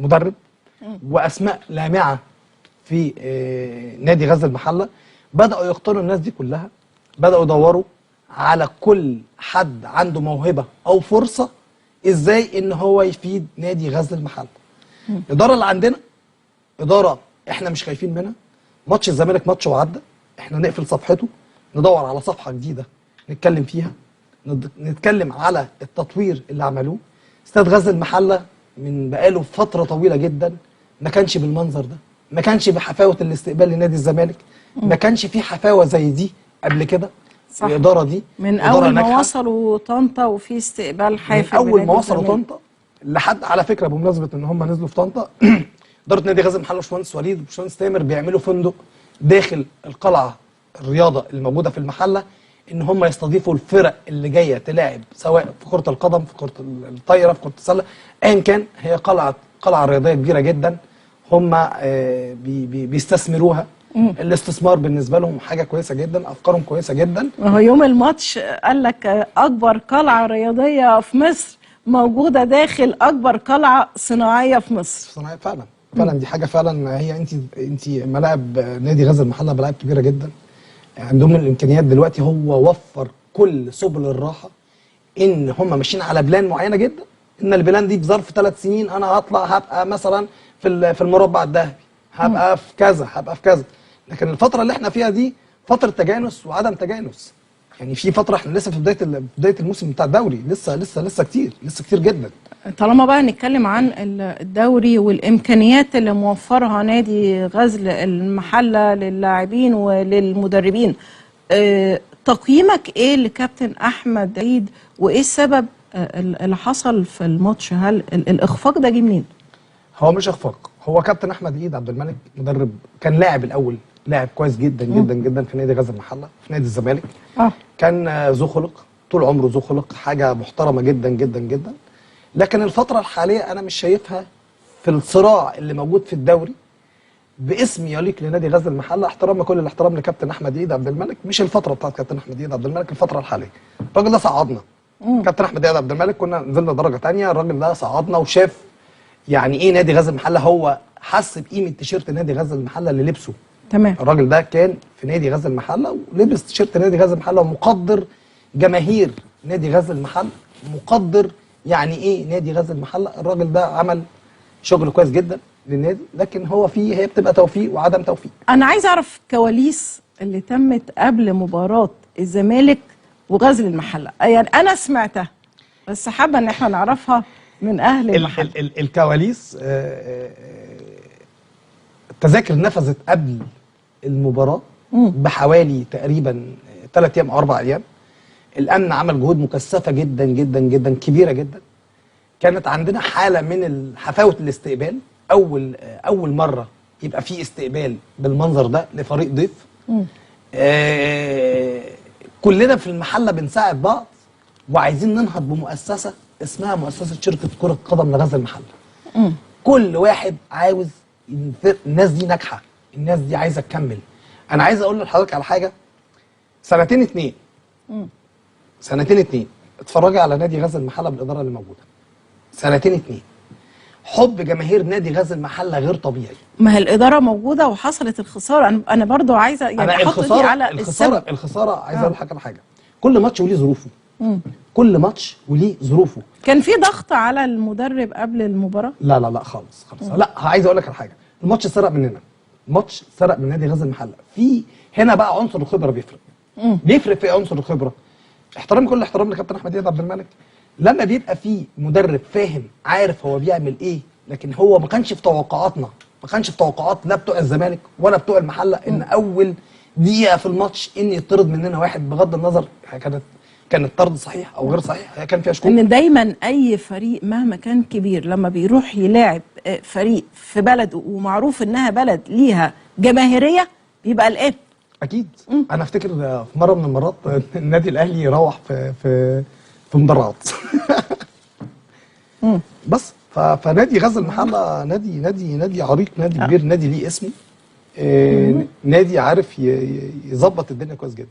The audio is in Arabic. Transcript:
مدرب واسماء لامعه في نادي غزل المحله، بداوا يختاروا الناس دي كلها، بداوا يدوروا على كل حد عنده موهبه او فرصه ازاي ان هو يفيد نادي غزل المحله. الاداره اللي عندنا اداره احنا مش خايفين منها. ماتش الزمالك ماتش وعدى، احنا نقفل صفحته، ندور على صفحه جديده نتكلم فيها، نتكلم على التطوير اللي عملوه. استاد غزل المحله من بقاله فتره طويله جدا ما كانش بالمنظر ده، ما كانش بحفاوه الاستقبال لنادي الزمالك، ما كانش فيه حفاوه زي دي قبل كده. صح. الاداره دي من اول ما وصلوا طنطا وفي استقبال حافل، من اول ما وصلوا طنطا لحد على فكره بمناسبه ان هم نزلوا في طنطا اداره نادي غزل المحله وباشمهندس وليد وباشمهندس تامر بيعملوا فندق داخل القلعه الرياضه الموجوده في المحله، ان هم يستضيفوا الفرق اللي جايه تلاعب سواء في كره القدم، في كره الطايره، في كره السله، ايا كان. هي قلعه رياضيه كبيره جدا، هم بيستثمروها. الاستثمار بالنسبه لهم حاجه كويسه جدا، افكارهم كويسه جدا. هو يوم الماتش قال لك اكبر قلعه رياضيه في مصر موجوده داخل اكبر قلعه صناعيه في مصر. صناعيه فعلا فعلا، دي حاجه فعلا. هي انت ملاعب نادي غزل المحله ملاعب كبيره جدا، عندهم من الامكانيات دلوقتي. هو وفر كل سبل الراحه، ان هم ماشيين على بلان معينه جدا، ان البلان دي بظرف 3 سنين انا هبقى مثلا في المربع الذهبي، هبقى في كذا، هبقى في كذا. لكن الفتره اللي احنا فيها دي فتره تجانس وعدم تجانس. يعني في فتره احنا لسه في بدايه الموسم بتاع الدوري، لسه كتير جدا. طالما بقى نتكلم عن الدوري والامكانيات اللي موفرها نادي غزل المحله للاعبين وللمدربين، تقييمك ايه لكابتن احمد عيد، وايه السبب اللي حصل في الماتش؟ هل الاخفاق ده جه منين؟ هو مش اخفاق، هو كابتن احمد عيد عبد الملك مدرب كان لاعب الاول، لاعب كويس جدا جدا جدا في نادي غزل المحله، في نادي الزمالك. كان ذو خلق، طول عمره ذو خلق، حاجه محترمه جدا جدا جدا. لكن الفتره الحاليه انا مش شايفها في الصراع اللي موجود في الدوري باسم يليق لنادي غزل المحله. احترام كل الاحترام لكابتن احمد عيد عبد الملك، مش الفتره بتاعت كابتن احمد عيد عبد الملك، الفتره الحاليه. الراجل ده صعدنا. كابتن احمد عيد عبد الملك كنا نزلنا درجه ثانيه، الراجل ده صعدنا وشاف يعني ايه نادي غزل المحله، هو حس بقيمه تيشيرت نادي غزل المحله اللي لبسه. تمام. الراجل ده كان في نادي غزل المحله ولبس تيشيرت نادي غزل المحله، ومقدر جماهير نادي غزل المحله، مقدر يعني ايه نادي غزل المحله. الراجل ده عمل شغل كويس جدا للنادي، لكن هي بتبقى توفيق وعدم توفيق. انا عايز اعرف كواليس اللي تمت قبل مباراه الزمالك وغزل المحله، يعني انا سمعتها بس حابه ان احنا نعرفها من اهل المحله. الكواليس، التذاكر نفذت قبل المباراه بحوالي تقريبا 3 ايام او 4 ايام. الامن عمل جهود مكثفه جدا جدا جدا، كبيره جدا. كانت عندنا حاله من حفاوه الاستقبال، اول مره يبقى في استقبال بالمنظر ده لفريق ضيف. كلنا في المحله بنساعد بعض وعايزين ننهض بمؤسسه اسمها مؤسسه شركه كره قدم لغزل المحله. كل واحد عاوز الناس دي ناجحه، الناس دي عايزه تكمل. انا عايز اقول لحضرتك على حاجه، سنتين اتنين اتفرجي على نادي غزل المحله بالاداره اللي موجوده. سنتين اتنين حب جماهير نادي غزل المحله غير طبيعي. ما هي الاداره موجوده وحصلت الخساره. انا برضو عايزه يعني احط دي على الخساره عايز اقول لحضرتك على حاجه. كل ماتش وليه ظروفه. كل ماتش وليه ظروفه. كان في ضغط على المدرب قبل المباراه؟ لا خالص. لا، عايز اقول لك على حاجه. الماتش سرق مننا، الماتش سرق من نادي غزل المحله. في هنا بقى عنصر الخبره بيفرق. بيفرق في عنصر الخبره. احترام كل احترام لكابتن احمد عيد عبد الملك، لما بيبقى في مدرب فاهم عارف هو بيعمل ايه. لكن هو ما كانش في توقعاتنا، ما كانش في توقعات لا بتوع الزمالك ولا بتوع المحله ان اول دقيقه في الماتش ان يطرد مننا واحد. بغض النظر كانت طرد صحيح او غير صحيح، هي كان فيها شكوك. ان دايما اي فريق مهما كان كبير لما بيروح يلاعب فريق في بلد ومعروف انها بلد ليها جماهيريه بيبقى قلقان. اكيد. انا افتكر في مره من المرات النادي الاهلي روح في مدرعات بس فنادي غزل المحله نادي عريق، نادي كبير، نادي ليه اسمه. نادي عارف يظبط الدنيا كويس جدا.